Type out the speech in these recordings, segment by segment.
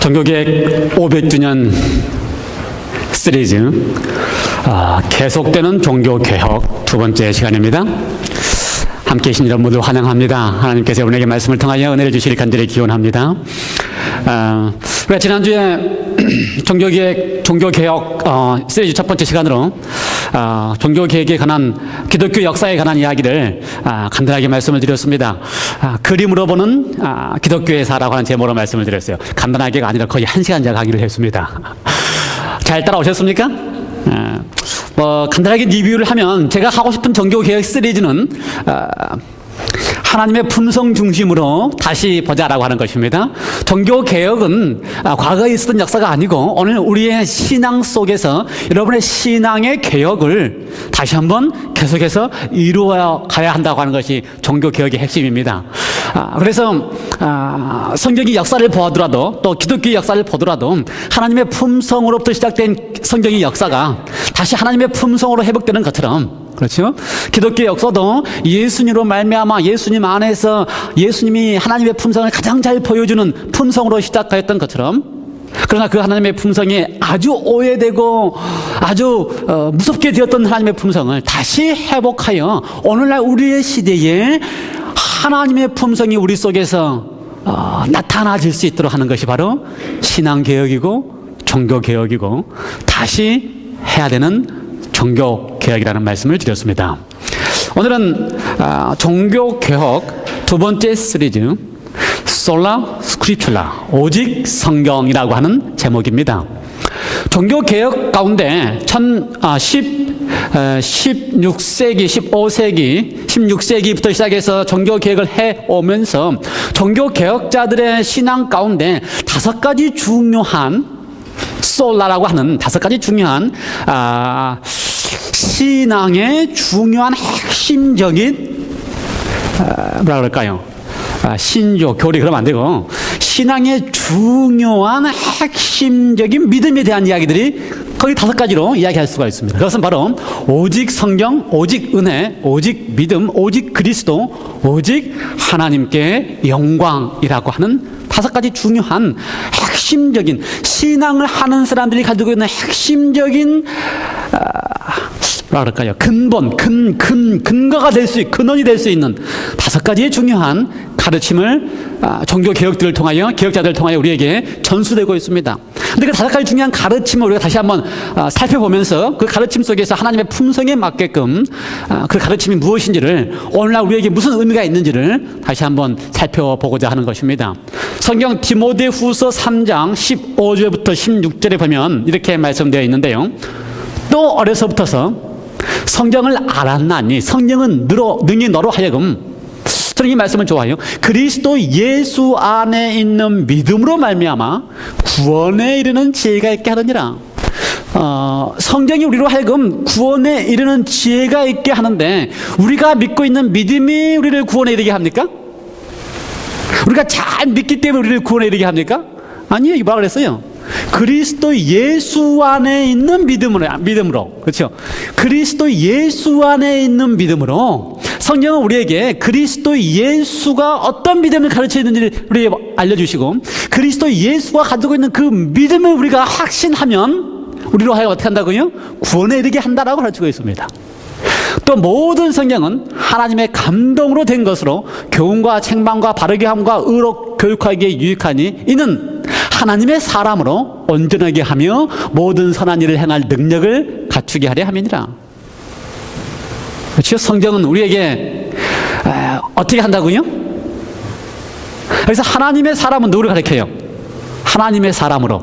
종교개혁 500주년 시리즈 계속되는 종교개혁 두 번째 시간입니다. 함께 계신 여러분 모두 환영합니다. 하나님께서 여러분에게 말씀을 통하여 은혜를 주시길 간절히 기원합니다. 우리가 지난주에 종교개혁 시리즈 첫 번째 시간으로 종교개혁에 관한 기독교 역사에 관한 이야기를 간단하게 말씀을 드렸습니다. 그림으로 보는 기독교의사라고 하는 제목으로 말씀을 드렸어요. 간단하게가 아니라 거의 1시간째 강의를 했습니다. 잘 따라오셨습니까? 간단하게 리뷰를 하면 제가 하고 싶은 종교개혁 시리즈는 하나님의 품성 중심으로 다시 보자라고 하는 것입니다. 종교개혁은 과거에 있었던 역사가 아니고 오늘 우리의 신앙 속에서 여러분의 신앙의 개혁을 다시 한번 계속해서 이루어 가야 한다고 하는 것이 종교개혁의 핵심입니다. 그래서 성경의 역사를 보더라도 또 기독교의 역사를 보더라도 하나님의 품성으로부터 시작된 성경의 역사가 다시 하나님의 품성으로 회복되는 것처럼, 그렇죠? 기독교 역사도 예수님으로 말미암아 예수님 안에서 예수님이 하나님의 품성을 가장 잘 보여주는 품성으로 시작하였던 것처럼, 그러나 그 하나님의 품성이 아주 오해되고 아주 무섭게 되었던 하나님의 품성을 다시 회복하여 오늘날 우리의 시대에 하나님의 품성이 우리 속에서 나타나질 수 있도록 하는 것이 바로 신앙개혁이고 종교개혁이고 다시 해야 되는 종교개혁이라는 말씀을 드렸습니다. 오늘은 종교개혁 두 번째 시리즈 솔라 스크립츄라, 오직 성경이라고 하는 제목입니다. 종교개혁 가운데 16세기, 15세기, 16세기부터 시작해서 종교개혁을 해오면서 종교개혁자들의 신앙 가운데 5가지 중요한 솔라라고 하는 5가지 중요한 신앙의 중요한 핵심적인 뭐라 그럴까요? 신조, 교리 그러면 안 되고 신앙의 중요한 핵심적인 믿음에 대한 이야기들이 거의 5가지로 이야기할 수가 있습니다. 그것은 바로 오직 성경, 오직 은혜, 오직 믿음, 오직 그리스도, 오직 하나님께 영광이라고 하는 5가지 중요한 핵심적인 신앙을 하는 사람들이 가지고 있는 핵심적인 뭐라 그럴까요? 근거가 될 수 있는, 근원이 될 수 있는 5가지의 중요한 가르침을 종교개혁들을 통하여, 개혁자들을 통하여 우리에게 전수되고 있습니다. 근데 그 5가지 중요한 가르침을 우리가 다시 한번 살펴보면서 그 가르침 속에서 하나님의 품성에 맞게끔 그 가르침이 무엇인지를, 오늘날 우리에게 무슨 의미가 있는지를 다시 한번 살펴보고자 하는 것입니다. 성경 디모데후서 3장 15절부터 16절에 보면 이렇게 말씀되어 있는데요. 또 어려서부터서 성경을 알았나니 성령은 능히 너로 하여금, 저는 이 말씀을 좋아해요. 그리스도 예수 안에 있는 믿음으로 말미암아 구원에 이르는 지혜가 있게 하느니라. 성경이 우리로 하여금 구원에 이르는 지혜가 있게 하는데, 우리가 믿고 있는 믿음이 우리를 구원에 이르게 합니까? 우리가 잘 믿기 때문에 우리를 구원에 이르게 합니까? 아니에요. 뭐라 그랬어요? 그리스도 예수 안에 있는 믿음으로, 그렇죠? 그리스도 예수 안에 있는 믿음으로. 성경은 우리에게 그리스도 예수가 어떤 믿음을 가르쳐 있는지를 우리에게 알려주시고, 그리스도 예수가 가지고 있는 그 믿음을 우리가 확신하면 우리로 하여금 어떻게 한다고요? 구원에 이르게 한다라고 가르치고 있습니다. 또 모든 성경은 하나님의 감동으로 된 것으로 교훈과 책망과 바르게 함과 의로 교육하기에 유익하니 이는 하나님의 사람으로 온전하게 하며 모든 선한 일을 행할 능력을 갖추게 하려 함이니라. 그렇죠? 성경은 우리에게 어떻게 한다고요? 그래서 하나님의 사람은 누구를 가리켜요? 하나님의 사람으로.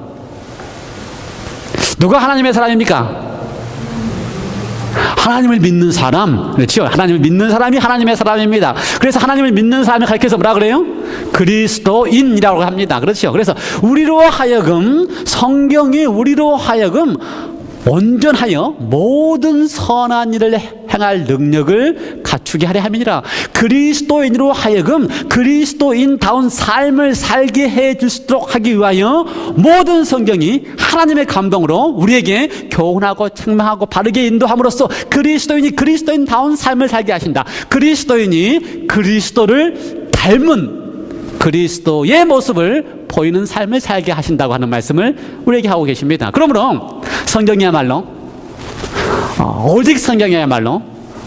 누가 하나님의 사람입니까? 하나님을 믿는 사람, 그렇죠? 하나님을 믿는 사람이 하나님의 사람입니다. 그래서 하나님을 믿는 사람을 가리켜서 뭐라 그래요? 그리스도인이라고 합니다. 그렇죠? 그래서 우리로 하여금, 성경이 우리로 하여금 온전하여 모든 선한 일을 행할 능력을 갖추게 하려 함이니라. 그리스도인으로 하여금 그리스도인다운 삶을 살게 해 주시도록 하기 위하여 모든 성경이 하나님의 감동으로 우리에게 교훈하고 책망하고 바르게 인도함으로써 그리스도인이 그리스도인다운 삶을 살게 하신다. 그리스도인이 그리스도를 닮은 그리스도의 모습을 보이는 삶을 살게 하신다고 하는 말씀을 우리에게 하고 계십니다. 그러므로 성경이야말로 오직 성경이야말로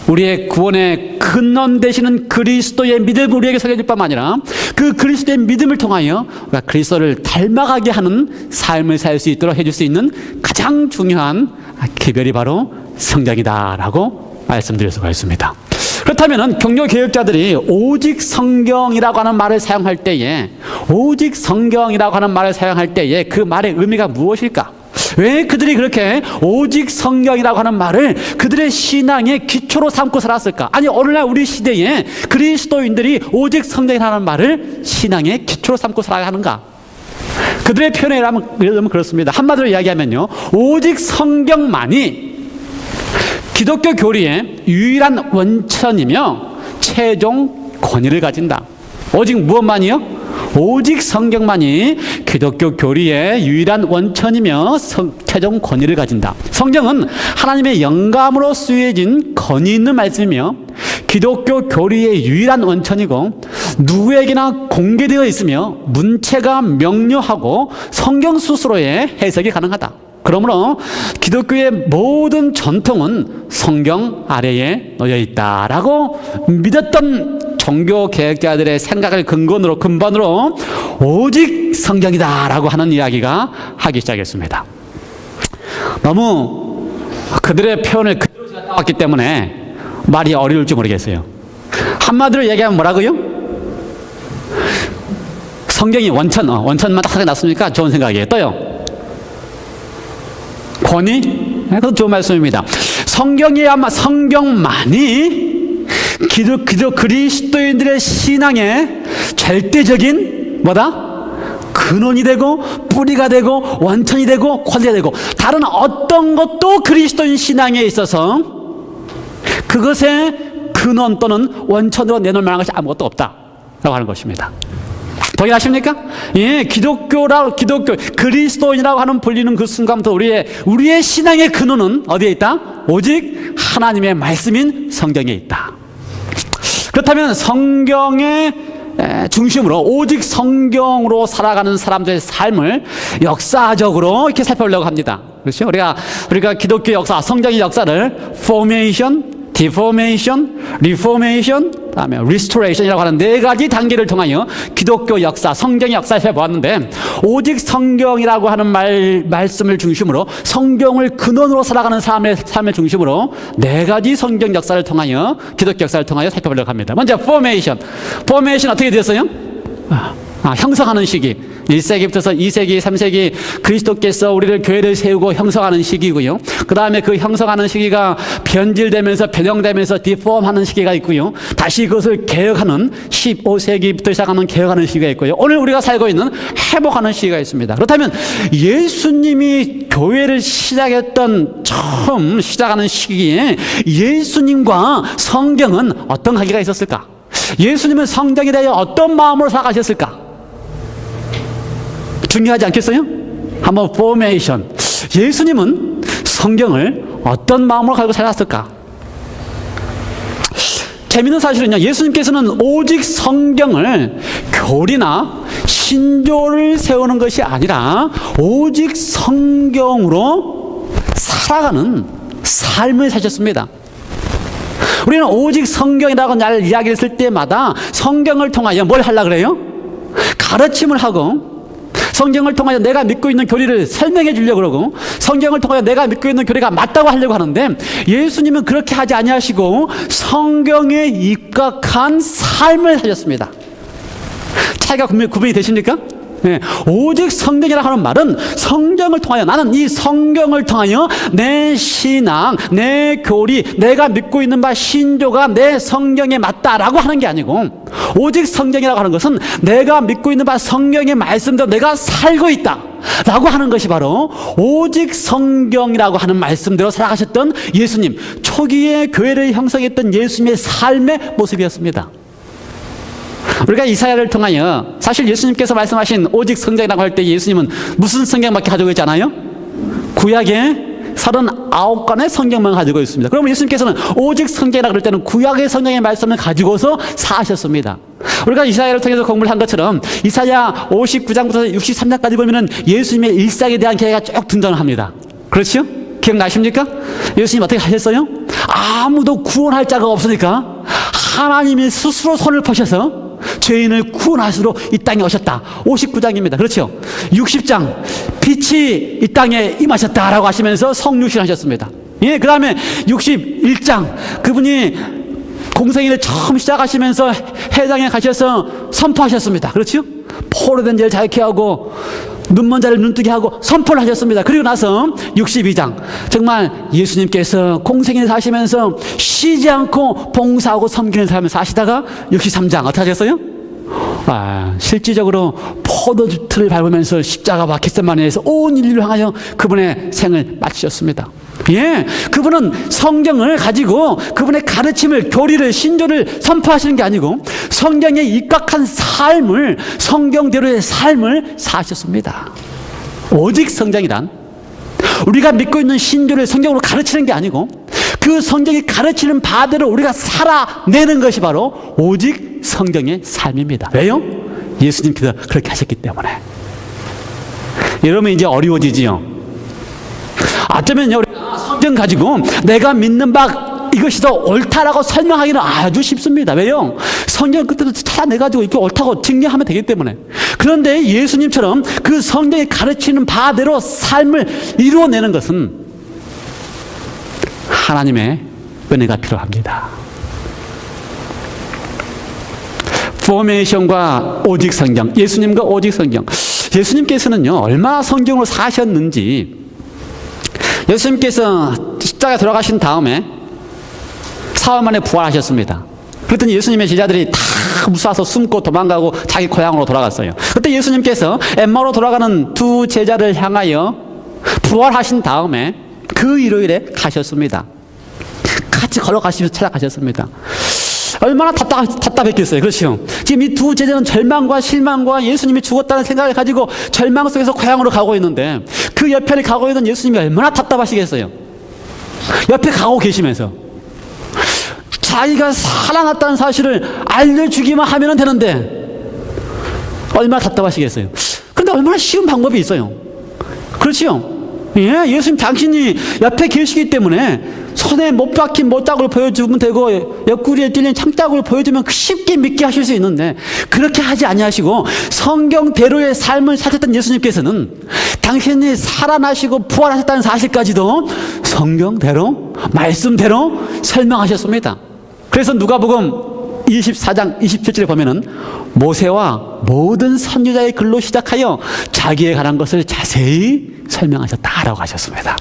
우리의 구원의 근원 되시는 그리스도의 믿음을 우리에게 설계해줄 뿐만 아니라 그 그리스도의 믿음을 통하여 우리가 그리스도를 닮아가게 하는 삶을 살 수 있도록 해줄 수 있는 가장 중요한 기별이 바로 성경이다라고 말씀드릴 수가 있습니다. 그렇다면 종교개혁자들이 오직 성경이라고 하는 말을 사용할 때에 오직 성경이라고 하는 말을 사용할 때에 그 말의 의미가 무엇일까? 왜 그들이 그렇게 오직 성경이라고 하는 말을 그들의 신앙의 기초로 삼고 살았을까? 아니, 오늘날 우리 시대에 그리스도인들이 오직 성경이라는 말을 신앙의 기초로 삼고 살아가는가? 그들의 표현에 의하면 그렇습니다. 한마디로 이야기하면요, 오직 성경만이 기독교 교리의 유일한 원천이며 최종 권위를 가진다. 오직 무엇만이요? 오직 성경만이 기독교 교리의 유일한 원천이며 최종 권위를 가진다. 성경은 하나님의 영감으로 쓰여진 권위 있는 말씀이며 기독교 교리의 유일한 원천이고 누구에게나 공개되어 있으며 문체가 명료하고 성경 스스로의 해석이 가능하다. 그러므로 기독교의 모든 전통은 성경 아래에 놓여 있다라고 믿었던 종교개혁자들의 생각을 근본으로 오직 성경이다라고 하는 이야기가 하기 시작했습니다. 너무 그들의 표현을 그대로 제가 따왔기 때문에 말이 어려울지 모르겠어요. 한마디로 얘기하면 뭐라고요? 성경이 원천만 딱 생각났습니까? 좋은 생각이에요. 또요? 권위? 그것도 좋은 말씀입니다. 성경만이 그리스도인들의 신앙의 절대적인 근원이 되고 뿌리가 되고 원천이 되고 권위가 되고 다른 어떤 것도 그리스도인 신앙에 있어서 그것의 근원 또는 원천으로 내놓을 만한 것이 아무것도 없다라고 하는 것입니다. 동의하십니까? 예, 기독교, 그리스도인이라고 하는 불리는 그 순간부터 우리의 신앙의 근원은 어디에 있다? 오직 하나님의 말씀인 성경에 있다. 그렇다면 성경의 중심으로 오직 성경으로 살아가는 사람들의 삶을 역사적으로 이렇게 살펴보려고 합니다. 그렇죠? 우리가 기독교 역사, 성경의 역사를 formation, deformation, reformation, 그다음에 restoration이라고 하는 네 가지 단계를 통하여 기독교 역사, 성경의 역사를 살펴보았는데 오직 성경이라고 하는 말씀을 중심으로 성경을 근원으로 살아가는 삶을 중심으로 네 가지 성경 역사를 통하여 기독교 역사를 통하여 살펴보려고 합니다. 먼저 formation 어떻게 되었어요? 형성하는 시기. 1세기부터 2세기, 3세기 그리스도께서 우리를 교회를 세우고 형성하는 시기고요. 그 다음에 그 형성하는 시기가 변질되면서 변형되면서 디폼하는 시기가 있고요. 다시 그것을 개혁하는 15세기부터 시작하는 개혁하는 시기가 있고요. 오늘 우리가 살고 있는 회복하는 시기가 있습니다. 그렇다면 예수님이 교회를 처음 시작하는 시기에 예수님과 성경은 어떤 관계가 있었을까? 예수님은 성경에 대해 어떤 마음으로 살아가셨을까? 중요하지 않겠어요? 한번 formation. 예수님은 성경을 어떤 마음으로 가지고 살았을까? 재미있는 사실은요, 예수님께서는 오직 성경을 교리나 신조를 세우는 것이 아니라 오직 성경으로 살아가는 삶을 사셨습니다. 우리는 오직 성경이라고 이야기를 했을 때마다 성경을 통하여 뭘 하려고 그래요? 가르침을 하고 성경을 통하여 내가 믿고 있는 교리를 설명해 주려고 그러고 성경을 통하여 내가 믿고 있는 교리가 맞다고 하려고 하는데 예수님은 그렇게 하지 아니하시고 성경에 입각한 삶을 사셨습니다. 차이가 구분이 되십니까? 네. 오직 성경이라고 하는 말은 성경을 통하여 나는 이 성경을 통하여 내 신앙, 내 교리, 내가 믿고 있는 바 신조가 내 성경에 맞다라고 하는 게 아니고 오직 성경이라고 하는 것은 내가 믿고 있는 바 성경의 말씀대로 내가 살고 있다 라고 하는 것이 바로 오직 성경이라고 하는 말씀대로 살아가셨던 예수님, 초기에 교회를 형성했던 예수님의 삶의 모습이었습니다. 우리가 이사야를 통하여 사실 예수님께서 말씀하신 오직 성경이라고 할 때 예수님은 무슨 성경밖에 가지고 있지 않아요? 구약의 39권의 성경만 가지고 있습니다. 그러면 예수님께서는 오직 성경이라 그럴 때는 구약의 성경의 말씀을 가지고서 사셨습니다. 우리가 이사야를 통해서 공부를 한 것처럼 이사야 59장부터 63장까지 보면은 예수님의 일상에 대한 계획가 쭉 등장을 합니다. 그렇죠? 기억나십니까? 예수님 어떻게 하셨어요? 아무도 구원할 자가 없으니까 하나님이 스스로 손을 펴셔서 죄인을 구원하시러 이 땅에 오셨다. 59장입니다. 그렇죠? 60장 빛이 이 땅에 임하셨다라고 하시면서 성육신 하셨습니다. 예, 그 다음에 61장 그분이 공생일을 처음 시작하시면서 해당에 가셔서 선포하셨습니다. 그렇죠? 포로된 자를 자유케 하고 눈먼 자를 눈뜨게 하고 선포를 하셨습니다. 그리고 나서 62장 정말 예수님께서 공생일 사시면서 쉬지 않고 봉사하고 섬기는 삶을 사시다가 63장 어떻게 하셨어요? 실질적으로 포도주틀을 밟으면서 십자가 겟세마네에서 온 인류를 향하여 그분의 생을 마치셨습니다. 예, 그분은 성경을 가지고 그분의 가르침을, 교리를, 신조를 선포하시는 게 아니고 성경에 입각한 삶을, 성경대로의 삶을 사셨습니다. 오직 성경이란 우리가 믿고 있는 신조를 성경으로 가르치는 게 아니고 그 성경이 가르치는 바대로 우리가 살아내는 것이 바로 오직 성경의 삶입니다. 왜요? 예수님께서 그렇게 하셨기 때문에. 이러면 이제 어려워지지요. 어쩌면요, 우리가 성경 가지고 내가 믿는 바 이것이 더 옳다라고 설명하기는 아주 쉽습니다. 왜요? 성경 그때도 찾아내가지고 이렇게 옳다고 증명하면 되기 때문에. 그런데 예수님처럼 그 성경이 가르치는 바대로 삶을 이루어내는 것은 하나님의 은혜가 필요합니다. 포메이션과 오직 성경, 예수님과 오직 성경. 예수님께서는요, 얼마나 성경으로 사셨는지, 예수님께서 십자가에 돌아가신 다음에 사흘 만에 부활하셨습니다. 그랬더니 예수님의 제자들이 다 무서워서 숨고 도망가고 자기 고향으로 돌아갔어요. 그때 예수님께서 엠마오로 돌아가는 두 제자를 향하여 부활하신 다음에 그 일요일에 가셨습니다. 같이 걸어가시면서 찾아가셨습니다. 얼마나 답답했겠어요. 그렇죠? 지금 이 두 제자는 절망과 실망과 예수님이 죽었다는 생각을 가지고 절망 속에서 고향으로 가고 있는데 그 옆에 가고 있는 예수님이 얼마나 답답하시겠어요. 옆에 가고 계시면서 자기가 살아났다는 사실을 알려주기만 하면 되는데 얼마나 답답하시겠어요. 그런데 얼마나 쉬운 방법이 있어요. 그렇죠? 예, 예수님 당신이 옆에 계시기 때문에 손에 못 박힌 못자국을 보여주면 되고 옆구리에 찔린 창자국을 보여주면 쉽게 믿게 하실 수 있는데 그렇게 하지 아니하시고 성경대로의 삶을 사셨던 예수님께서는 당신이 살아나시고 부활하셨다는 사실까지도 성경대로 말씀대로 설명하셨습니다. 그래서 누가복음 24장 27절에 보면은 모세와 모든 선지자의 글로 시작하여 자기에 관한 것을 자세히 설명하셨다라고 하셨습니다.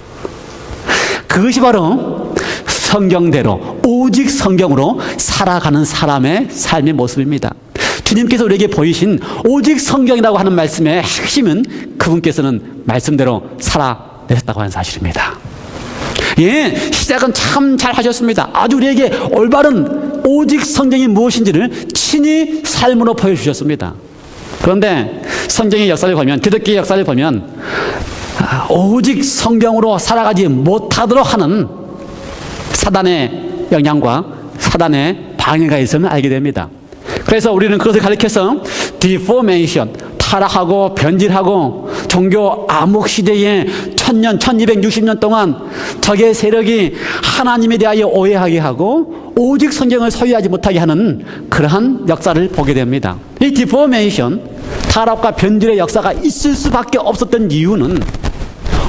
그것이 바로 성경대로 오직 성경으로 살아가는 사람의 삶의 모습입니다. 주님께서 우리에게 보이신 오직 성경이라고 하는 말씀의 핵심은 그분께서는 말씀대로 살아내셨다고 하는 사실입니다. 예, 시작은 참 잘 하셨습니다. 아주 우리에게 올바른 오직 성경이 무엇인지를 친히 삶으로 보여주셨습니다. 그런데 성경의 역사를 보면, 기독교의 역사를 보면 오직 성경으로 살아가지 못하도록 하는 사단의 영향과 사단의 방해가 있음을 알게 됩니다. 그래서 우리는 그것을 가리켜서 디포메이션, 타락하고 변질하고 종교 암흑 시대에 1000년, 1260년 동안 적의 세력이 하나님에 대하여 오해하게 하고 오직 성경을 소유하지 못하게 하는 그러한 역사를 보게 됩니다. 이 디포메이션, 타락과 변질의 역사가 있을 수밖에 없었던 이유는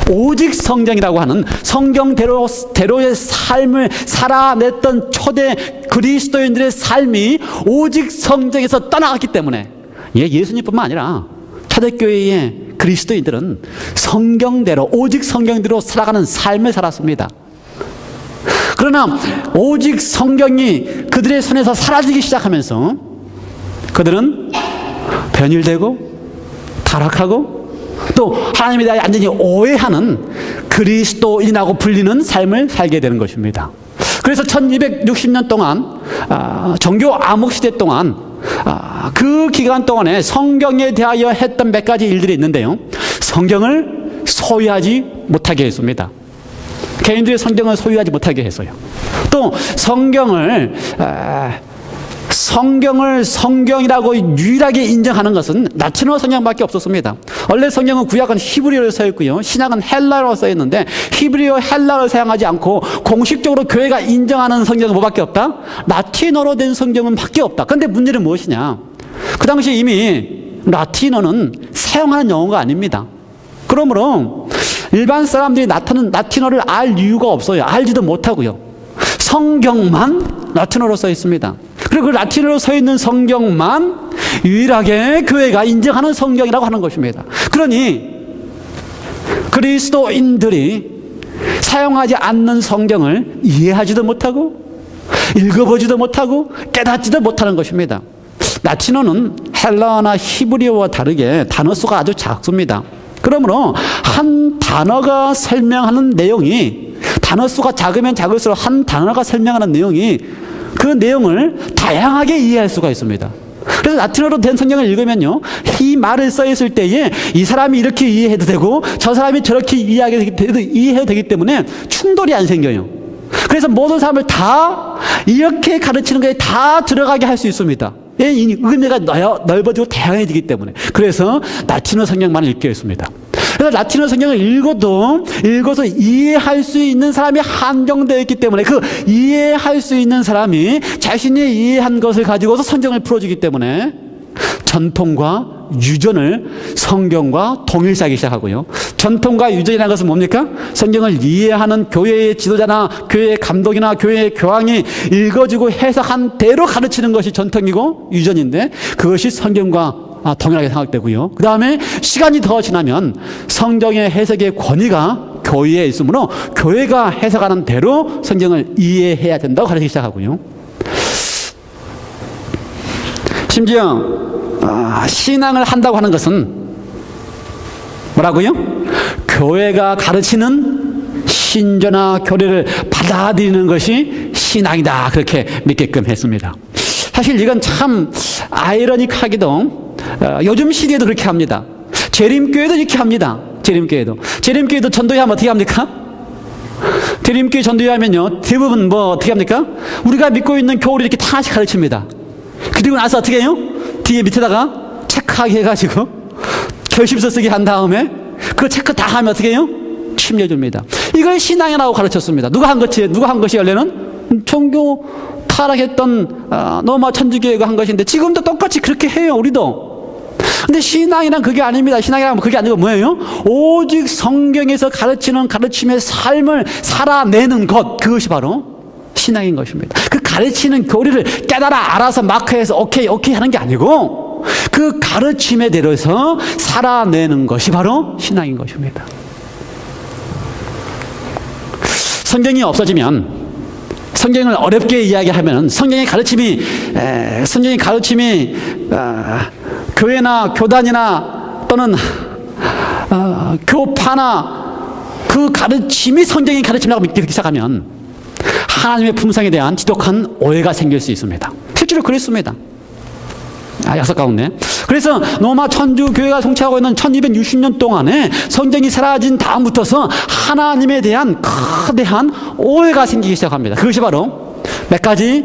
오직 성경이라고 하는 성경대로의 삶을 살아냈던 초대 그리스도인들의 삶이 오직 성경에서 떠나갔기 때문에 예수님뿐만 아니라 초대교회의 그리스도인들은 성경대로 오직 성경대로 살아가는 삶을 살았습니다. 그러나 오직 성경이 그들의 손에서 사라지기 시작하면서 그들은 변질되고 타락하고 또 하나님에 대해 완전히 오해하는 그리스도인이라고 불리는 삶을 살게 되는 것입니다. 그래서 1260년 동안 종교 암흑 시대 동안 그 기간 동안에 성경에 대하여 했던 몇 가지 일들이 있는데요. 성경을 소유하지 못하게 했습니다. 개인들이 성경을 소유하지 못하게 해서요. 또 성경을 성경이라고 유일하게 인정하는 것은 라틴어 성경밖에 없었습니다. 원래 성경은 구약은 히브리어로 써 있고요, 신약은 헬라어로 써 있는데 히브리어, 헬라어를 사용하지 않고 공식적으로 교회가 인정하는 성경은 뭐밖에 없다? 라틴어로 된 성경은 밖에 없다. 그런데 문제는 무엇이냐? 그 당시 이미 라틴어는 사용하는 영어가 아닙니다. 그러므로 일반 사람들이 라틴어를 알 이유가 없어요. 알지도 못하고요. 성경만 라틴어로 써 있습니다. 그리고 그 라틴어로 써 있는 성경만 유일하게 교회가 인정하는 성경이라고 하는 것입니다. 그러니 그리스도인들이 사용하지 않는 성경을 이해하지도 못하고 읽어보지도 못하고 깨닫지도 못하는 것입니다. 라틴어는 헬라어나 히브리어와 다르게 단어 수가 아주 작습니다. 그러므로 한 단어가 설명하는 내용이, 단어 수가 작으면 작을수록 한 단어가 설명하는 내용이 그 내용을 다양하게 이해할 수가 있습니다. 그래서 라틴어로 된 성경을 읽으면요, 이 말을 써 있을 때에 이 사람이 이렇게 이해해도 되고 저 사람이 저렇게 이해해도 되기 때문에 충돌이 안 생겨요. 그래서 모든 사람을 다 이렇게 가르치는 것에 다 들어가게 할 수 있습니다. 의미가 넓어지고 다양해지기 때문에. 그래서 라틴어 성경만 읽겠습니다. 그래서 라틴어 성경을 읽어서 이해할 수 있는 사람이 한정되어 있기 때문에 그 이해할 수 있는 사람이 자신이 이해한 것을 가지고서 성경을 풀어주기 때문에 전통과 유전을 성경과 동일시하기 시작하고요. 전통과 유전이라는 것은 뭡니까? 성경을 이해하는 교회의 지도자나 교회의 감독이나 교회의 교황이 읽어주고 해석한 대로 가르치는 것이 전통이고 유전인데, 그것이 성경과 동일하게 생각되고요. 그 다음에 시간이 더 지나면 성경의 해석의 권위가 교회에 있으므로 교회가 해석하는 대로 성경을 이해해야 된다고 가르치기 시작하고요. 심지어 신앙을 한다고 하는 것은 뭐라고요? 교회가 가르치는 신조나 교리를 받아들이는 것이 신앙이다, 그렇게 믿게끔 했습니다. 사실 이건 참 아이러니하게도 요즘 시대에도 그렇게 합니다. 재림교회도 이렇게 합니다. 재림교회도 전도회하면 어떻게 합니까? 재림교회 전도회하면요, 대부분 어떻게 합니까? 우리가 믿고 있는 교리를 이렇게 다 하나씩 가르칩니다. 그리고 나서 어떻게 해요? 뒤에 밑에다가 체크하게 해가지고 결심서 쓰게 한 다음에 그 체크 다 하면 어떻게 해요? 침례줍니다. 이걸 신앙이라고 가르쳤습니다. 누가 한 것이 원래는 종교 타락했던 로마 천주교회가 한 것인데 지금도 똑같이 그렇게 해요, 우리도. 근데 신앙이란 그게 아닙니다. 신앙이란 그게 아니고 뭐예요? 오직 성경에서 가르치는 가르침의 삶을 살아내는 것, 그것이 바로 신앙인 것입니다. 그 가르치는 교리를 깨달아 알아서 마크해서 오케이 하는 게 아니고 그 가르침에 대해서 살아내는 것이 바로 신앙인 것입니다. 성경이 없어지면, 성경을 어렵게 이야기하면 성경의 가르침이 교회나 교단이나 또는 교파나 그 가르침이 성경의 가르침이라고 믿기 시작하면 하나님의 품성에 대한 지독한 오해가 생길 수 있습니다. 실제로 그랬습니다. 약속 가운데. 그래서 로마 천주교회가 통치하고 있는 1260년 동안에 성경이 사라진 다음부터서 하나님에 대한 거대한 오해가 생기기 시작합니다. 그것이 바로 몇 가지,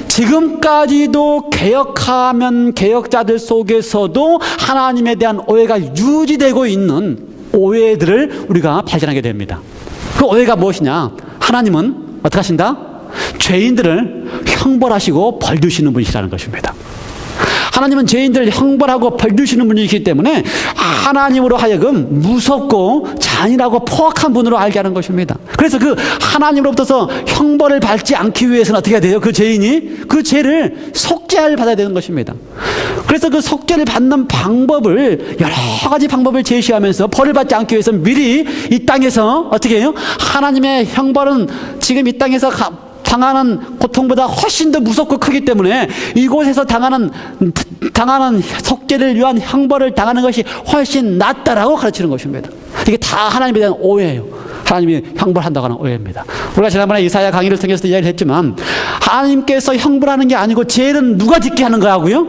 지금까지도 개혁하면 개혁자들 속에서도 하나님에 대한 오해가 유지되고 있는 오해들을 우리가 발견하게 됩니다. 그 오해가 무엇이냐? 하나님은 어떻게 하신다? 죄인들을 형벌하시고 벌주시는 분이시라는 것입니다. 하나님은 죄인들을 형벌하고 벌주시는 분이시기 때문에 하나님으로 하여금 무섭고 잔인하고 포악한 분으로 알게 하는 것입니다. 그래서 그 하나님으로부터 형벌을 받지 않기 위해서는 어떻게 해야 돼요? 그 죄인이 그 죄를 속죄를 받아야 되는 것입니다. 그래서 그 속죄를 받는 방법을, 여러 가지 방법을 제시하면서 벌을 받지 않기 위해서 미리 이 땅에서 어떻게 해요? 하나님의 형벌은 지금 이 땅에서 당하는 고통보다 훨씬 더 무섭고 크기 때문에 이곳에서 당하는 속죄를 위한 형벌을 당하는 것이 훨씬 낫다라고 가르치는 것입니다. 이게 다 하나님에 대한 오해예요. 하나님이 형벌한다고 하는 오해입니다. 우리가 지난번에 이사야 강의를 통해서 이야기를 했지만, 하나님께서 형벌하는 게 아니고 죄는 누가 짓게 하는 거라고요?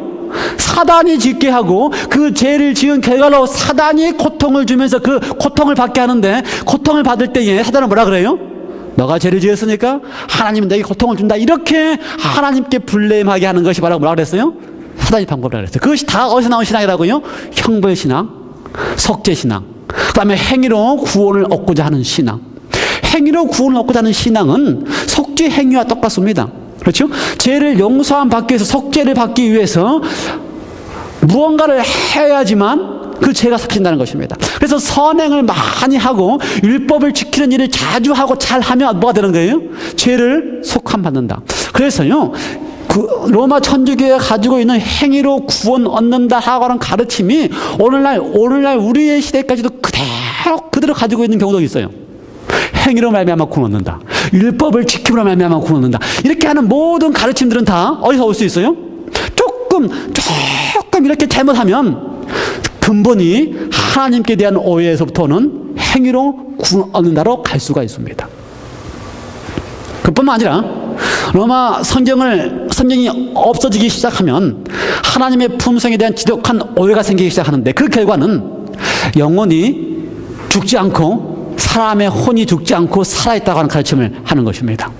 사단이 짓게 하고, 그 죄를 지은 결과로 사단이 고통을 주면서 그 고통을 받게 하는데, 고통을 받을 때에 사단은 뭐라 그래요? 너가 죄를 지었으니까 하나님은 너에게 고통을 준다. 이렇게 하나님께 블레임하게 하는 것이 바로 뭐라고 그랬어요? 사단의 방법이라고 그랬어요. 그것이 다 어디서 나온 신앙이라고요? 형벌신앙, 속죄신앙, 그 다음에 행위로 구원을 얻고자 하는 신앙. 행위로 구원을 얻고자 하는 신앙은 속죄 행위와 똑같습니다. 그렇죠? 죄를 용서함 받기 위해서, 속죄를 받기 위해서 무언가를 해야지만 그 죄가 삭힌다는 것입니다. 그래서 선행을 많이 하고 율법을 지키는 일을 자주 하고 잘하면 뭐가 되는 거예요? 죄를 속함받는다. 그래서요, 그 로마 천주교가 가지고 있는 행위로 구원 얻는다 하고 하는 가르침이 오늘날 우리의 시대까지도 그대로 가지고 있는 경우도 있어요. 행위로 말미암아 구원 얻는다. 율법을 지킴으로 말미암아 구원 얻는다. 이렇게 하는 모든 가르침들은 다 어디서 올 수 있어요? 조금 이렇게 잘못하면 근본이 하나님께 대한 오해에서부터는 행위로 구원 얻는다로 갈 수가 있습니다. 그뿐만 아니라 로마 성경이 없어지기 시작하면 하나님의 품성에 대한 지독한 오해가 생기기 시작하는데 그 결과는 영혼이 죽지 않고 사람의 혼이 죽지 않고 살아있다고 하는 가르침을 하는 것입니다.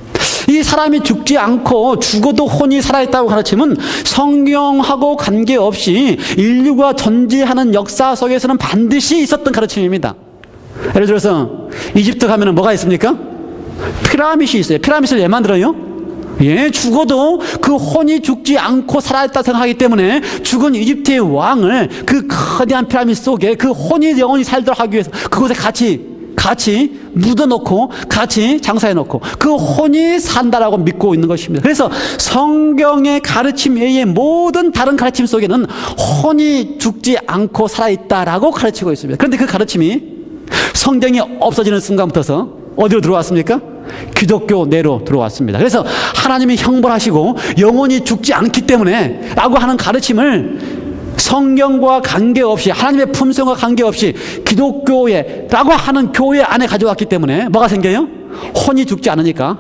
이 사람이 죽지 않고 죽어도 혼이 살아있다고 가르침은 성경하고 관계없이 인류가 존재하는 역사 속에서는 반드시 있었던 가르침입니다. 예를 들어서 이집트 가면 뭐가 있습니까? 피라밋이 있어요. 피라밋을 왜 만들어요? 죽어도 그 혼이 죽지 않고 살아있다 생각하기 때문에 죽은 이집트의 왕을 그 거대한 피라밋 속에 그 혼이 영원히 살도록 하기 위해서 그곳에 같이 묻어놓고 같이 장사해놓고 그 혼이 산다라고 믿고 있는 것입니다. 그래서 성경의 가르침 외에 모든 다른 가르침 속에는 혼이 죽지 않고 살아있다라고 가르치고 있습니다. 그런데 그 가르침이 성경이 없어지는 순간부터서 어디로 들어왔습니까? 기독교 내로 들어왔습니다. 그래서 하나님이 형벌하시고 영혼이 죽지 않기 때문에 라고 하는 가르침을 성경과 관계없이 하나님의 품성과 관계없이 기독교라고 하는 교회 안에 가져왔기 때문에 뭐가 생겨요? 혼이 죽지 않으니까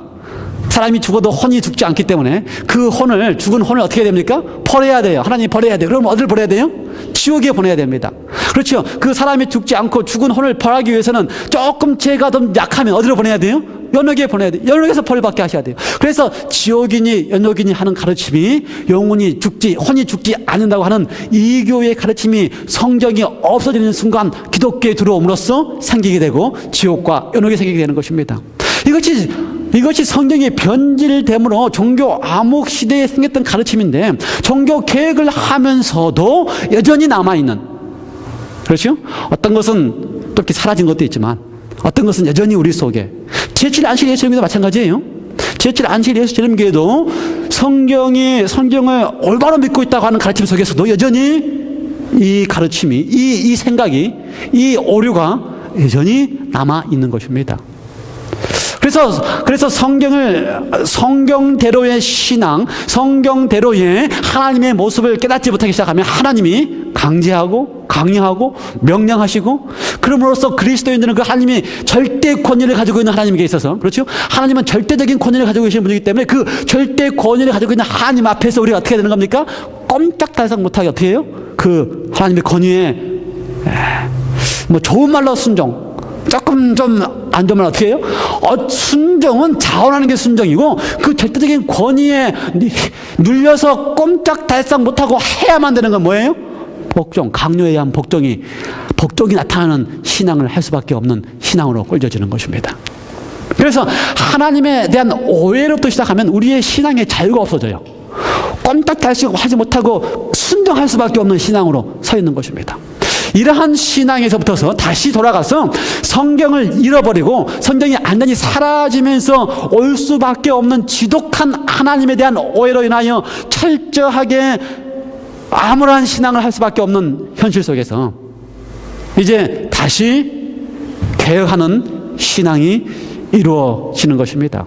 사람이 죽어도 혼이 죽지 않기 때문에 그 죽은 혼을 어떻게 해야 됩니까? 버려야 돼요. 하나님이 버려야 돼요. 그럼 어디를 버려야 돼요? 지옥에 보내야 됩니다. 그렇죠. 그 사람이 죽지 않고 죽은 혼을 벌하기 위해서는 조금 죄가 좀 약하면 어디로 보내야 돼요? 연옥에 보내야 돼요. 연옥에서 벌을 받게 하셔야 돼요. 그래서 지옥이니 연옥이니 하는 가르침이 혼이 죽지 않는다고 하는 이교의 가르침이 성경이 없어지는 순간 기독교에 들어옴으로써 생기게 되고 지옥과 연옥이 생기게 되는 것입니다. 이것이 성경의 변질됨으로 종교 암흑 시대에 생겼던 가르침인데 종교 개혁을 하면서도 여전히 남아있는, 그렇죠? 어떤 것은 또 이렇게 사라진 것도 있지만 어떤 것은 여전히 우리 속에 제7 안식 예수님도 마찬가지예요. 제7 안식 예수님교회도 성경을 올바로 믿고 있다고 하는 가르침 속에서도 여전히 이 가르침이 이 생각이 이 오류가 여전히 남아있는 것입니다. 그래서 성경대로의 신앙, 성경대로의 하나님의 모습을 깨닫지 못하기 시작하면 하나님이 강제하고 강요하고 명령하시고 그럼으로써 그리스도인들은 그 하나님이 절대 권위를 가지고 있는 하나님께 있어서, 그렇죠? 하나님은 절대적인 권위를 가지고 계시는 분이기 때문에 그 절대 권위를 가지고 있는 하나님 앞에서 우리가 어떻게 되는 겁니까? 꼼짝달싹 못하게 어떻게 해요? 그 하나님의 권위에 좋은 말로 순종, 조금 좀 안 좋으면 어떻게 해요? 순종은 자원하는 게 순종이고 그 절대적인 권위에 눌려서 꼼짝달싹 못하고 해야만 되는 건 뭐예요? 복종, 강요에 의한 복종이 나타나는 신앙을 할 수밖에 없는 신앙으로 꼴져지는 것입니다. 그래서 하나님에 대한 오해로부터 시작하면 우리의 신앙의 자유가 없어져요. 꼼짝달싹 하지 못하고 순종할 수밖에 없는 신앙으로 서 있는 것입니다. 이러한 신앙에서부터서 다시 돌아가서 성경을 잃어버리고 성경이 완전히 사라지면서 올 수밖에 없는 지독한 하나님에 대한 오해로 인하여 철저하게 암울한 신앙을 할 수밖에 없는 현실 속에서 이제 다시 개혁하는 신앙이 이루어지는 것입니다.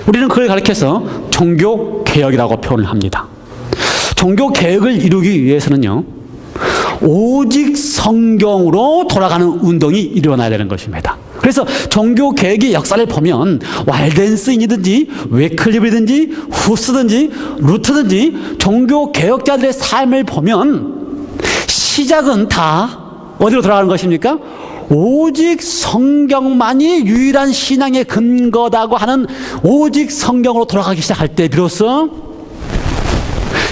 우리는 그걸 가리켜서 종교개혁이라고 표현을 합니다. 종교개혁을 이루기 위해서는요, 오직 성경으로 돌아가는 운동이 일어나야 되는 것입니다. 그래서 종교개혁의 역사를 보면 왈덴스인이든지 웨클리프든지 후스든지 루트든지 종교개혁자들의 삶을 보면 시작은 다 어디로 돌아가는 것입니까? 오직 성경만이 유일한 신앙의 근거다고 하는 오직 성경으로 돌아가기 시작할 때 비로소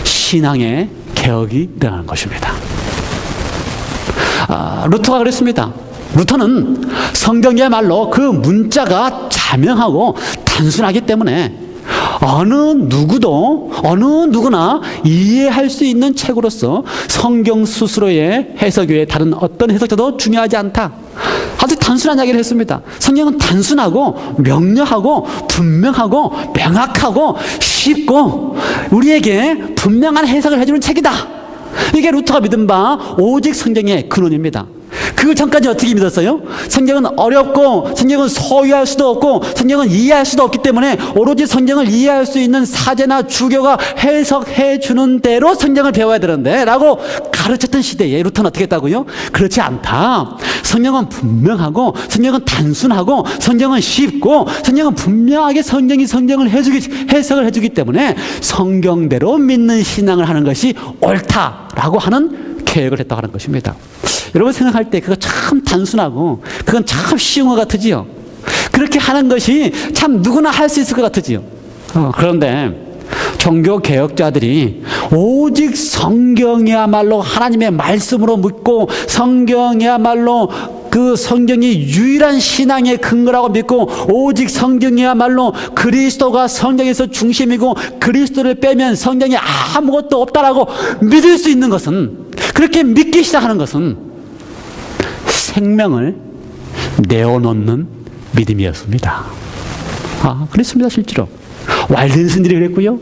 신앙의 개혁이 일어나는 것입니다. 루터가 그랬습니다. 루터는 성경이야말로 그 문자가 자명하고 단순하기 때문에 어느 누구나 이해할 수 있는 책으로서 성경 스스로의 해석 외에 다른 어떤 해석자도 중요하지 않다. 아주 단순한 이야기를 했습니다. 성경은 단순하고 명료하고 분명하고 명확하고 쉽고 우리에게 분명한 해석을 해주는 책이다. 이게 루터가 믿은 바 오직 성경의 근원입니다. 그 전까지 어떻게 믿었어요? 성경은 어렵고 성경은 소유할 수도 없고 성경은 이해할 수도 없기 때문에 오로지 성경을 이해할 수 있는 사제나 주교가 해석해 주는 대로 성경을 배워야 되는데 라고 가르쳤던 시대에 루터는 어떻게 했다고요? 그렇지 않다. 성경은 분명하고 성경은 단순하고 성경은 쉽고 성경은 분명하게 성경을 해석을 해주기 때문에 성경대로 믿는 신앙을 하는 것이 옳다라고 하는 개혁을 했다고 하는 것입니다. 여러분 생각할 때 그거 참 단순하고 그건 참 쉬운 것 같으지요. 그렇게 하는 것이 참 누구나 할 수 있을 것 같으지요. 그런데 종교 개혁자들이 오직 성경이야말로 하나님의 말씀으로 믿고 성경이야말로 그 성경이 유일한 신앙의 근거라고 믿고 오직 성경이야말로 그리스도가 성경에서 중심이고 그리스도를 빼면 성경이 아무것도 없다라고 믿을 수 있는 것은, 그렇게 믿기 시작하는 것은 생명을 내어놓는 믿음이었습니다. 그랬습니다. 실제로 왈렌스들이 그랬고요,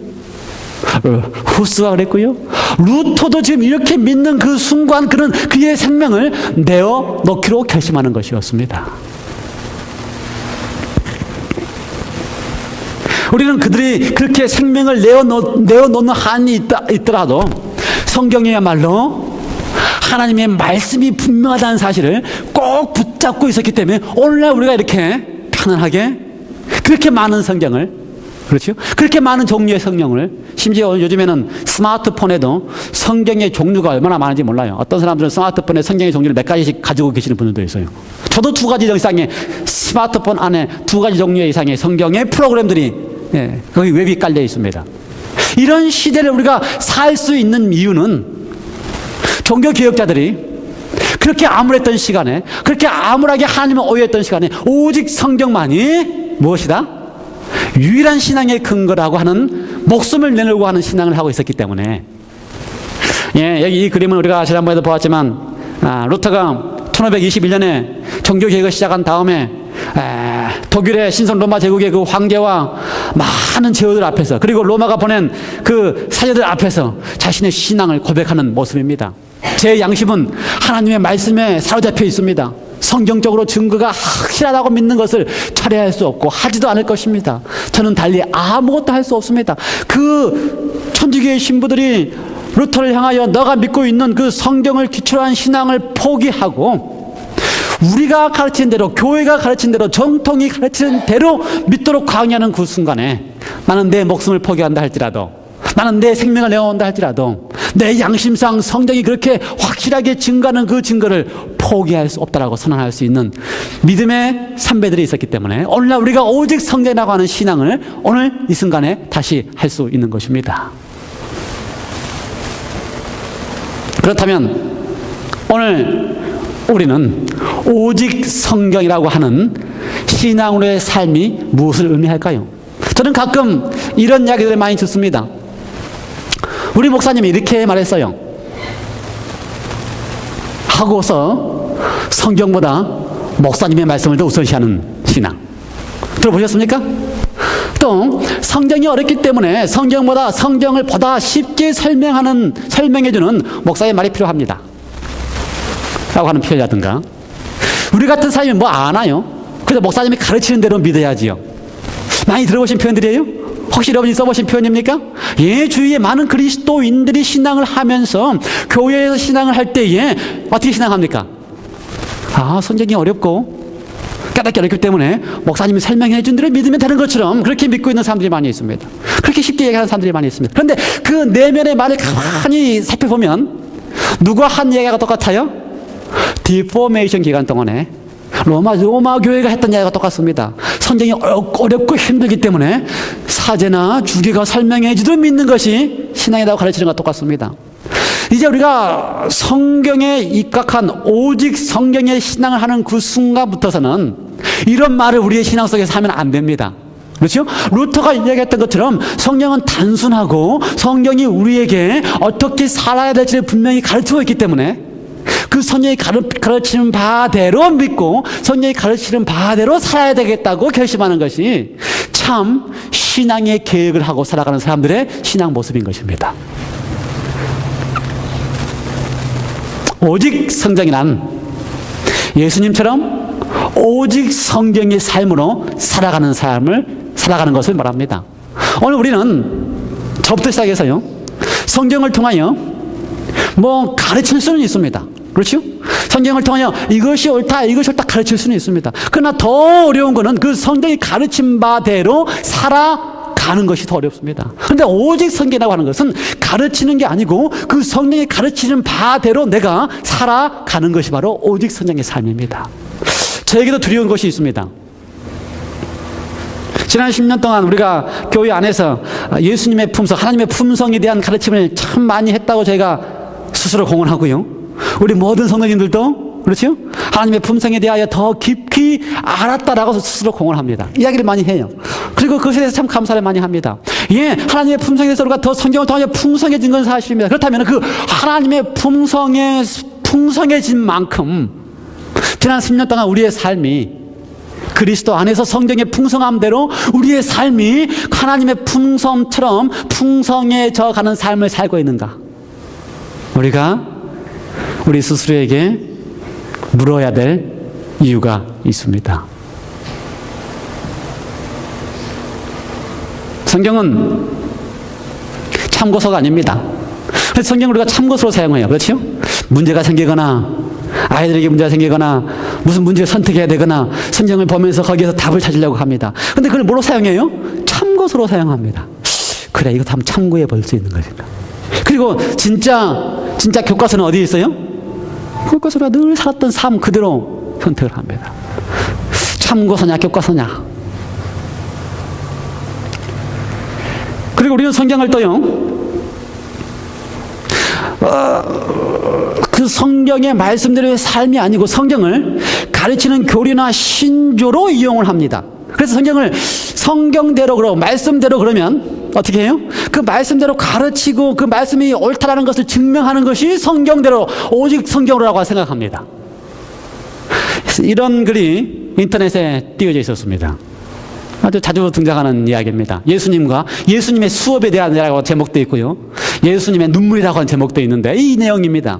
후스가 그랬고요, 루터도 지금 이렇게 믿는 그 순간 그의 생명을 내어놓기로 결심하는 것이었습니다. 우리는 그들이 그렇게 생명을 내어놓는 한이 있더라도 성경이야말로 하나님의 말씀이 분명하다는 사실을 꼭 붙잡고 있었기 때문에 오늘날 우리가 이렇게 편안하게 그렇게 많은 성경을, 그렇죠? 그렇게 많은 종류의 성경을, 심지어 요즘에는 스마트폰에도 성경의 종류가 얼마나 많은지 몰라요. 어떤 사람들은 스마트폰에 성경의 종류를 몇 가지씩 가지고 계시는 분들도 있어요. 저도 2가지 이상의 스마트폰 안에 2가지 종류의 이상의 성경의 프로그램들이 거기 웹이 깔려 있습니다. 이런 시대를 우리가 살 수 있는 이유는 종교개혁자들이 그렇게 암울했던 시간에, 그렇게 암울하게 하나님을 오해했던 시간에 오직 성경만이 무엇이다? 유일한 신앙의 근거라고 하는, 목숨을 내놓고 하는 신앙을 하고 있었기 때문에. 여기 이 그림은 우리가 지난번에도 보았지만 루터가 1521년에 종교개혁을 시작한 다음에 독일의 신성 로마 제국의 그 황제와 많은 제후들 앞에서, 그리고 로마가 보낸 그 사제들 앞에서 자신의 신앙을 고백하는 모습입니다. 제 양심은 하나님의 말씀에 사로잡혀 있습니다. 성경적으로 증거가 확실하다고 믿는 것을 철회할 수 없고 하지도 않을 것입니다. 저는 달리 아무것도 할 수 없습니다. 그 천주교의 신부들이 루터를 향하여 너가 믿고 있는 그 성경을 기초로 한 신앙을 포기하고 우리가 가르치는 대로, 교회가 가르치는 대로, 정통이 가르치는 대로 믿도록 강요하는 그 순간에 나는 내 목숨을 포기한다 할지라도, 나는 내 생명을 내어온다 할지라도 내 양심상 성경이 그렇게 확실하게 증거하는 그 증거를 포기할 수 없다라고 선언할 수 있는 믿음의 선배들이 있었기 때문에 오늘날 우리가 오직 성경이라고 하는 신앙을 오늘 이 순간에 다시 할 수 있는 것입니다. 그렇다면 오늘 우리는 오직 성경이라고 하는 신앙으로의 삶이 무엇을 의미할까요? 저는 가끔 이런 이야기들을 많이 듣습니다. 우리 목사님이 이렇게 말했어요 하고서 성경보다 목사님의 말씀을 더 우선시하는 신앙, 들어보셨습니까? 또 성경이 어렵기 때문에 성경을 보다 쉽게 설명해주는 목사의 말이 필요합니다 라고 하는 표현이라든가, 우리 같은 사람이 뭐 아나요? 그래서 목사님이 가르치는 대로 믿어야지요. 많이 들어보신 표현들이에요? 혹시 여러분이 써보신 표현입니까? 주위에 많은 그리스도인들이 신앙을 하면서 교회에서 신앙을 할 때에 어떻게 신앙합니까? 성경이 어렵고 깨닫기 어렵기 때문에 목사님이 설명해 준 대로 믿으면 되는 것처럼 그렇게 믿고 있는 사람들이 많이 있습니다. 그렇게 쉽게 얘기하는 사람들이 많이 있습니다. 그런데 그 내면의 말을 가만히 살펴보면 누가 한 얘기가 똑같아요? 디포메이션 기간 동안에 로마 교회가 했던 이야기가 똑같습니다. 성경이 어렵고 힘들기 때문에 사제나 주기가 설명해지도 믿는 것이 신앙이라고 가르치는 것과 똑같습니다. 이제 우리가 성경에 입각한 오직 성경의 신앙을 하는 그 순간부터서는 이런 말을 우리의 신앙 속에서 하면 안 됩니다. 그렇죠? 루터가 이야기했던 것처럼 성경은 단순하고 성경이 우리에게 어떻게 살아야 될지를 분명히 가르치고 있기 때문에 그 성경이 가르치는 바대로 믿고 성경이 가르치는 바대로 살아야 되겠다고 결심하는 것이 참 신앙의 계획을 하고 살아가는 사람들의 신앙 모습인 것입니다. 오직 성경이란 예수님처럼 오직 성경의 삶으로 살아가는 것을 말합니다. 오늘 우리는 저부터 시작해서요, 성경을 통하여 가르칠 수는 있습니다. 그렇죠? 성경을 통하여 이것이 옳다, 이것이 옳다 가르칠 수는 있습니다. 그러나 더 어려운 것은 그 성경이 가르친 바대로 살아가는 것이 더 어렵습니다. 그런데 오직 성경이라고 하는 것은 가르치는 게 아니고 그 성경이 가르치는 바대로 내가 살아가는 것이 바로 오직 성경의 삶입니다. 저에게도 두려운 것이 있습니다. 지난 10년 동안 우리가 교회 안에서 예수님의 품성, 하나님의 품성에 대한 가르침을 참 많이 했다고 제가 스스로 공언하고요. 우리 모든 성도님들도 그렇죠? 하나님의 품성에 대하여 더 깊이 알았다라고 스스로 공언합니다. 이야기를 많이 해요. 그리고 그것에 대해서 참 감사를 많이 합니다. 예, 하나님의 품성에 대해서 우리가 더 성경을 통하여 풍성해진 건 사실입니다. 그렇다면 그 하나님의 풍성해진 만큼 지난 10년 동안 우리의 삶이 그리스도 안에서 성경의 풍성함대로 우리의 삶이 하나님의 풍성처럼 풍성해져 가는 삶을 살고 있는가? 우리가 우리 스스로에게 물어야 될 이유가 있습니다. 성경은 참고서가 아닙니다. 그래서 성경을 우리가 참고서로 사용해요. 그렇죠? 문제가 생기거나 아이들에게 문제가 생기거나 무슨 문제를 선택해야 되거나 성경을 보면서 거기에서 답을 찾으려고 합니다. 그런데 그걸 뭐로 사용해요? 참고서로 사용합니다. 그래, 이거 한번 참고해 볼 수 있는 것인가. 그리고 진짜 교과서는 어디에 있어요? 교과서가 늘 살았던 삶 그대로 선택을 합니다. 참고서냐 교과서냐. 그리고 우리는 성경을 또요, 그 성경의 말씀대로의 삶이 아니고 성경을 가르치는 교리나 신조로 이용을 합니다. 그래서 성경을 성경대로 그러고 말씀대로 그러면 어떻게 해요? 그 말씀대로 가르치고 그 말씀이 옳다라는 것을 증명하는 것이 성경대로 오직 성경으로라고 생각합니다. 이런 글이 인터넷에 띄어져 있었습니다. 아주 자주 등장하는 이야기입니다. 예수님과 예수님의 수업에 대한 이야기라고 제목도 있고요, 예수님의 눈물이라고 하는 제목도 있는데 이 내용입니다.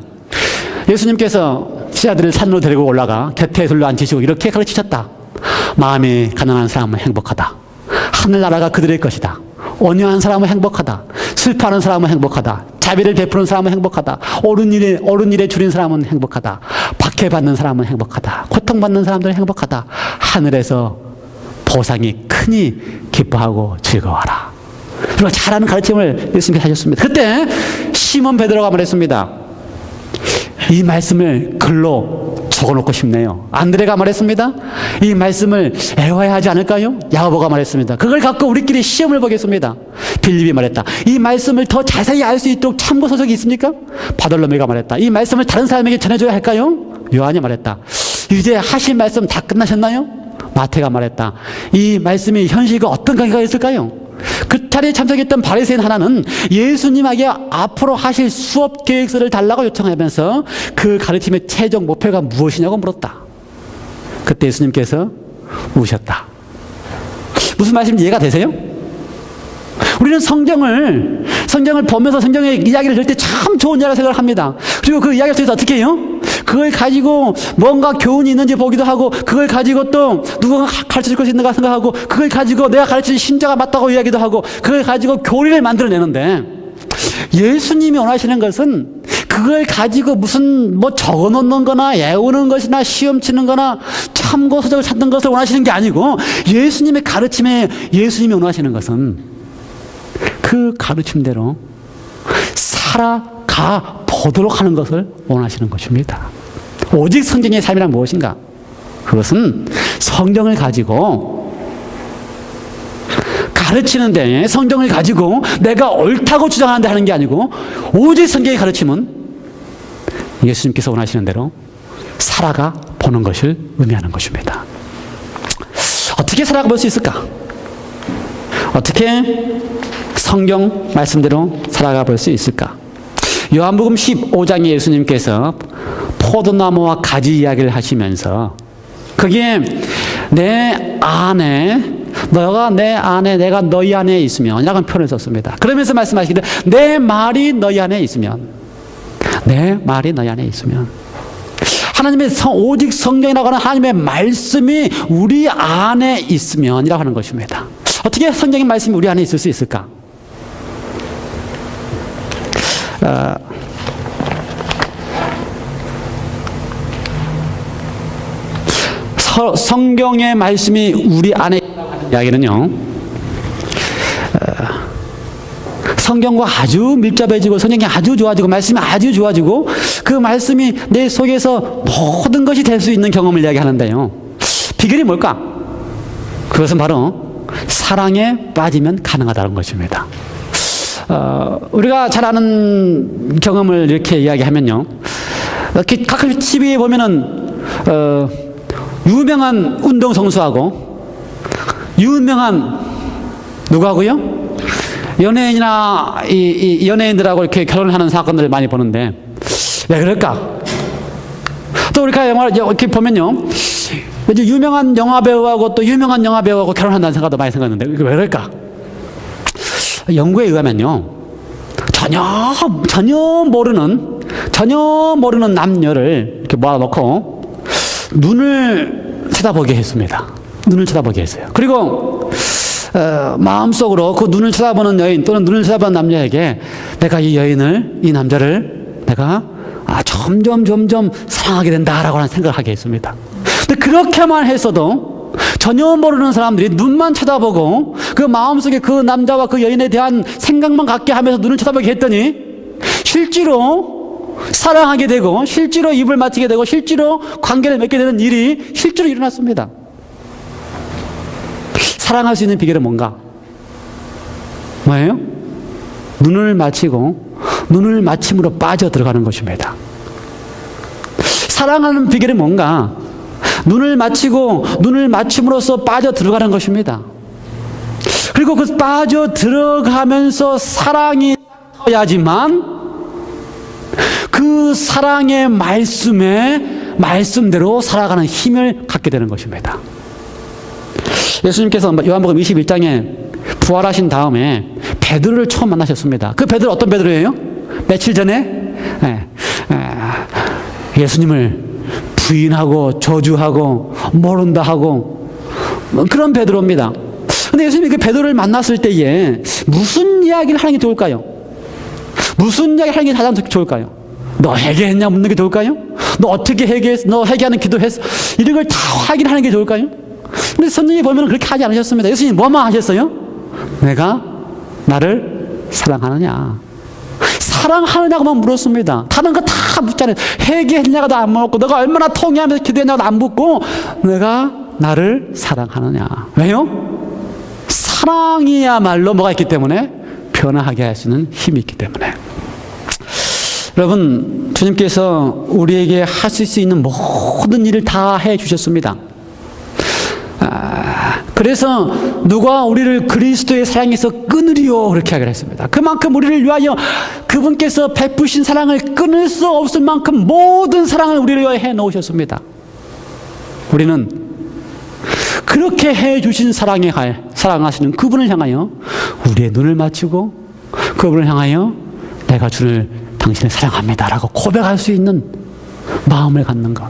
예수님께서 제자들을 산으로 데리고 올라가 곁에 둘러앉히시고 이렇게 가르치셨다. 마음이 가난한 사람은 행복하다. 하늘나라가 그들의 것이다. 온유한 사람은 행복하다. 슬퍼하는 사람은 행복하다. 자비를 베푸는 사람은 행복하다. 옳은 일에 줄인 사람은 행복하다. 박해받는 사람은 행복하다. 고통받는 사람들은 행복하다. 하늘에서 보상이 크니 기뻐하고 즐거워하라. 그리고 잘하는 가르침을 예수님께서 하셨습니다. 그때 시몬 베드로가 말했습니다. 이 말씀을 글로 적어놓고 싶네요. 안드레가 말했습니다. 이 말씀을 애워야 하지 않을까요? 야고보가 말했습니다. 그걸 갖고 우리끼리 시험을 보겠습니다. 빌립이 말했다. 이 말씀을 더 자세히 알 수 있도록 참고서적이 있습니까? 바돌로메가 말했다. 이 말씀을 다른 사람에게 전해줘야 할까요? 요한이 말했다. 이제 하신 말씀 다 끝나셨나요? 마태가 말했다. 이 말씀이 현실과 어떤 관계가 있을까요? 그 자리에 참석했던 바리새인 하나는 예수님에게 앞으로 하실 수업 계획서를 달라고 요청하면서 그 가르침의 최종 목표가 무엇이냐고 물었다. 그때 예수님께서 우셨다. 무슨 말씀인지 이해가 되세요? 우리는 성경을 보면서 성경의 이야기를 들을 때 참 좋은 이야기라고 생각을 합니다. 그리고 그 이야기 속에서 어떻게 해요? 그걸 가지고 뭔가 교훈이 있는지 보기도 하고, 그걸 가지고 또 누군가 가르칠 것이 있는가 생각하고, 그걸 가지고 내가 가르칠 신자가 맞다고 이야기도 하고, 그걸 가지고 교리를 만들어내는데, 예수님이 원하시는 것은 그걸 가지고 무슨 적어 놓는 거나 외우는 것이나 시험 치는 거나 참고서적을 찾는 것을 원하시는 게 아니고, 예수님의 가르침에 예수님이 원하시는 것은 그 가르침대로 살아가 보도록 하는 것을 원하시는 것입니다. 오직 성경의 삶이란 무엇인가? 그것은 성경을 가지고 가르치는데, 성경을 가지고 내가 옳다고 주장하는데 하는 게 아니고, 오직 성경의 가르침은 예수님께서 원하시는 대로 살아가 보는 것을 의미하는 것입니다. 어떻게 살아가 볼 수 있을까? 어떻게 성경 말씀대로 살아가 볼 수 있을까? 요한복음 15장에 예수님께서 포도나무와 가지 이야기를 하시면서, 그게 내 안에, 너가 내 안에, 내가 너희 안에 있으면, 이라는 표현을 썼습니다. 그러면서 말씀하시기를, 내 말이 너희 안에 있으면, 내 말이 너희 안에 있으면, 하나님의 오직 성경이라고 하는 하나님의 말씀이 우리 안에 있으면 이라고 하는 것입니다. 어떻게 성경의 말씀이 우리 안에 있을 수 있을까? 성경의 말씀이 우리 안에 있다고 하는 이야기는요, 성경과 아주 밀접해지고 성경이 아주 좋아지고 말씀이 아주 좋아지고 그 말씀이 내 속에서 모든 것이 될 수 있는 경험을 이야기하는데요, 비결이 뭘까? 그것은 바로 사랑에 빠지면 가능하다는 것입니다. 우리가 잘 아는 경험을 이렇게 이야기하면요, 가끔 TV에 보면은 유명한 운동선수하고 유명한 누구하고요? 연예인이나 이 연예인들하고 이렇게 결혼하는 사건들을 많이 보는데, 왜 그럴까? 또 우리가 영화를 이렇게 보면요, 이제 유명한 영화배우하고 또 유명한 영화배우하고 결혼한다는 생각도 많이 생겼는데, 왜 그럴까? 연구에 의하면요, 전혀 모르는 남녀를 이렇게 모아놓고 눈을 쳐다보게 했습니다. 눈을 쳐다보게 했어요. 그리고 마음속으로 그 눈을 쳐다보는 여인 또는 눈을 쳐다보는 남녀에게 내가 이 여인을, 이 남자를 내가 점점 사랑하게 된다라고 하는 생각을 하게 했습니다. 근데 그렇게만 했어도 전혀 모르는 사람들이 눈만 쳐다보고 그 마음속에 그 남자와 그 여인에 대한 생각만 갖게 하면서 눈을 쳐다보게 했더니 실제로 사랑하게 되고 실제로 입을 맞추게 되고 실제로 관계를 맺게 되는 일이 실제로 일어났습니다. 사랑할 수 있는 비결은 뭔가? 뭐예요? 눈을 맞추고 눈을 맞춤으로 빠져 들어가는 것입니다. 사랑하는 비결이 뭔가? 눈을 맞추고 눈을 맞춤으로써 빠져 들어가는 것입니다. 그리고 그 빠져 들어가면서 사랑이 터야지만 그 사랑의 말씀대로 살아가는 힘을 갖게 되는 것입니다. 예수님께서 요한복음 21장에 부활하신 다음에 베드로를 처음 만나셨습니다. 그 베드로 어떤 베드로예요? 며칠 전에 예수님을 부인하고 저주하고 모른다 하고 그런 베드로입니다. 근데 예수님이 그 베드로를 만났을 때에 무슨 이야기를 하는 게 좋을까요? 무슨 이야기를 하는 게 가장 좋을까요? 너 회개했냐 묻는 게 좋을까요? 너 어떻게 회개했어? 너 회개하는 기도했어? 이런 걸 다 확인하는 게 좋을까요? 근데 성경에 보면 그렇게 하지 않으셨습니다. 예수님이 뭐만 하셨어요? 내가 나를 사랑하느냐? 사랑하느냐고만 물었습니다. 다른 거 다 묻잖아요. 회개했냐고도 안 물었고 너가 얼마나 통회하면서 기도했냐고도 안 묻고 내가 나를 사랑하느냐. 왜요? 사랑이야말로 뭐가 있기 때문에 변화하게 할 수 있는 힘이 있기 때문에. 여러분, 주님께서 우리에게 하실 수 있는 모든 일을 다 해주셨습니다. 그래서 누가 우리를 그리스도의 사랑에서 끊으리요 그렇게 하기로 했습니다. 그만큼 우리를 위하여 그분께서 베푸신 사랑을 끊을 수 없을 만큼 모든 사랑을 우리를 위하여 해놓으셨습니다. 우리는 그렇게 해주신 사랑하시는 그분을 향하여 우리의 눈을 맞추고 그분을 향하여 내가 주를 당신을 사랑합니다 라고 고백할 수 있는 마음을 갖는 것,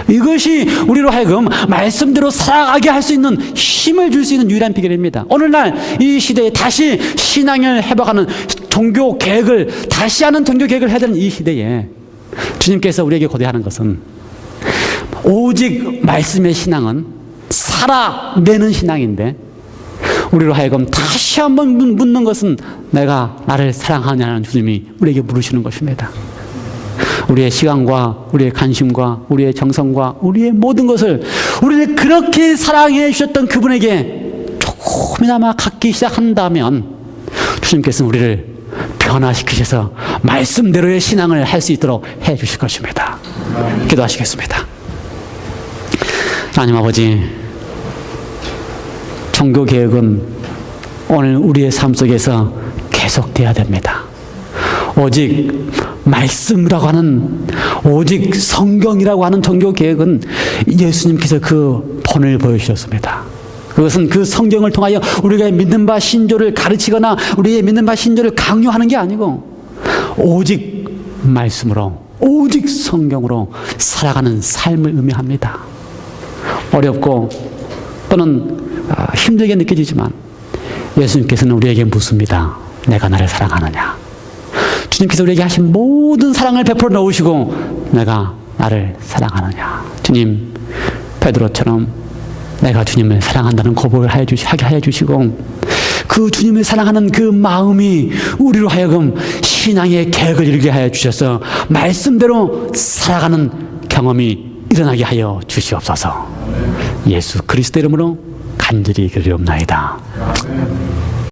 이것이 우리로 하여금 말씀대로 살아가게 할 수 있는 힘을 줄 수 있는 유일한 비결입니다. 오늘날 이 시대에 다시 신앙을 회복하는 종교 개혁을 다시 하는 종교 개혁을 해야 되는 이 시대에 주님께서 우리에게 고대하는 것은 오직 말씀의 신앙은 살아내는 신앙인데, 우리로 하여금 다시 한번 묻는 것은 내가 나를 사랑하냐는 주님이 우리에게 물으시는 것입니다. 우리의 시간과 우리의 관심과 우리의 정성과 우리의 모든 것을 우리를 그렇게 사랑해 주셨던 그분에게 조금이나마 갖기 시작한다면 주님께서는 우리를 변화시키셔서 말씀대로의 신앙을 할 수 있도록 해 주실 것입니다. 기도하시겠습니다. 하나님 아버지, 종교개혁은 오늘 우리의 삶 속에서 계속돼야 됩니다. 오직 말씀이라고 하는, 오직 성경이라고 하는 종교개혁은 예수님께서 그 본을 보여주셨습니다. 그것은 그 성경을 통하여 우리가 믿는 바 신조를 가르치거나 우리의 믿는 바 신조를 강요하는 게 아니고 오직 말씀으로, 오직 성경으로 살아가는 삶을 의미합니다. 어렵고 또는 힘들게 느껴지지만 예수님께서는 우리에게 묻습니다. 내가 나를 사랑하느냐? 주님께서 우리에게 하신 모든 사랑을 베풀어 놓으시고 내가 나를 사랑하느냐? 주님, 베드로처럼 내가 주님을 사랑한다는 고백을 하게 하여 주시고 그 주님을 사랑하는 그 마음이 우리로 하여금 신앙의 계획을 이루게 하여 주셔서 말씀대로 살아가는 경험이 일어나게 하여 주시옵소서. 예수 그리스도 이름으로 간절히 기도하옵나이다.